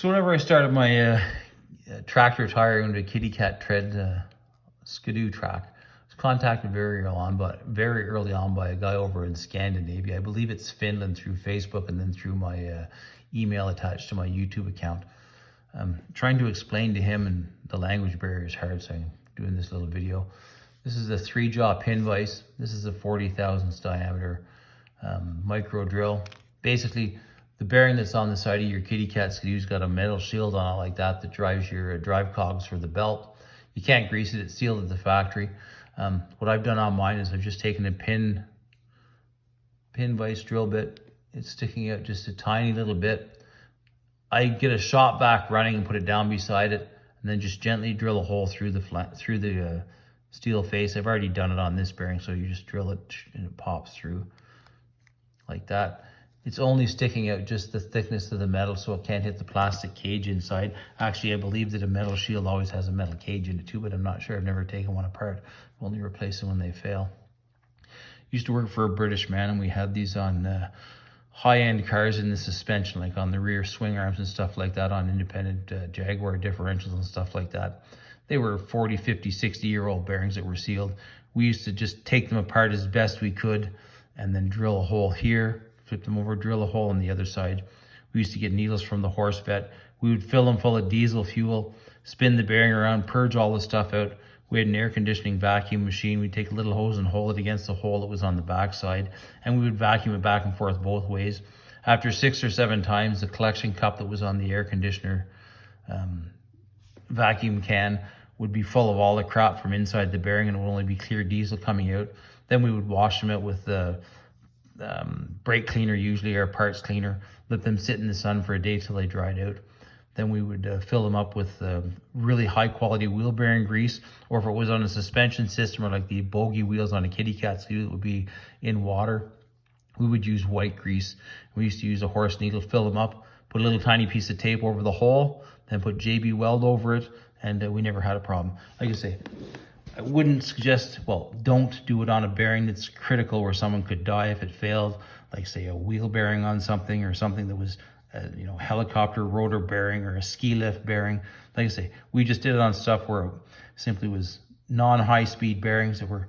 So whenever I started my tractor tire into a kitty cat tread skidoo track, I was contacted very early on by a guy over in Scandinavia. I believe it's Finland, through Facebook and then through my email attached to my YouTube account. Trying to explain to him, and the language barrier is hard, so I'm doing this little video. This is a 3-jaw pin vise. This is a 40 thousandths diameter micro drill. Basically, the bearing that's on the side of your kitty cat skidoo's got a metal shield on it like that drives your drive cogs for the belt. You can't grease it, it's sealed at the factory. What I've done on mine is I've just taken a pin vise drill bit. It's sticking out just a tiny little bit. I get a shot back running and put it down beside it, and then just gently drill a hole through the steel face. I've already done it on this bearing, so you just drill it and it pops through like that. It's only sticking out just the thickness of the metal, so it can't hit the plastic cage inside. Actually, I believe that a metal shield always has a metal cage in it too, but I'm not sure. I've never taken one apart. I've only replaced them when they fail. Used to work for a British man, and we had these on high-end cars in the suspension, like on the rear swing arms and stuff like that, on independent Jaguar differentials and stuff like that. They were 40, 50, 60-year-old bearings that were sealed. We used to just take them apart as best we could and then drill a hole here, flip them over, drill a hole on the other side. We used to get needles from the horse vet. We would fill them full of diesel fuel, spin the bearing around, purge all the stuff out. We had an air conditioning vacuum machine. We'd take a little hose and hold it against the hole that was on the back side, and we would vacuum it back and forth both ways. After 6 or 7 times, the collection cup that was on the air conditioner vacuum can would be full of all the crap from inside the bearing, and it would only be clear diesel coming out. Then we would wash them out with the brake cleaner, usually our parts cleaner, let them sit in the sun for a day till they dried out. Then we would fill them up with really high quality wheel bearing grease, or if it was on a suspension system or like the bogey wheels on a kitty cat skidoo that would be in water, we would use white grease. We used to use a horse needle, fill them up, put a little tiny piece of tape over the hole, then put JB Weld over it, and we never had a problem. Like I say, I wouldn't suggest, well, don't do it on a bearing that's critical where someone could die if it failed, like say a wheel bearing on something, or something that was helicopter rotor bearing or a ski lift bearing. Like I say, we just did it on stuff where it simply was non-high speed bearings that were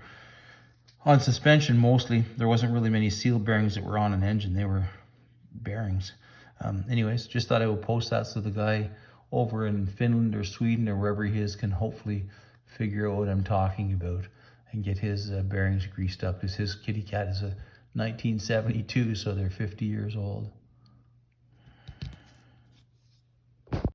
on suspension mostly. There wasn't really many seal bearings that were on an engine. They were bearings. Anyways, just thought I would post that so the guy over in Finland or Sweden or wherever he is can hopefully figure out what I'm talking about and get his bearings greased up, because his kitty cat is a 1972, so they're 50 years old.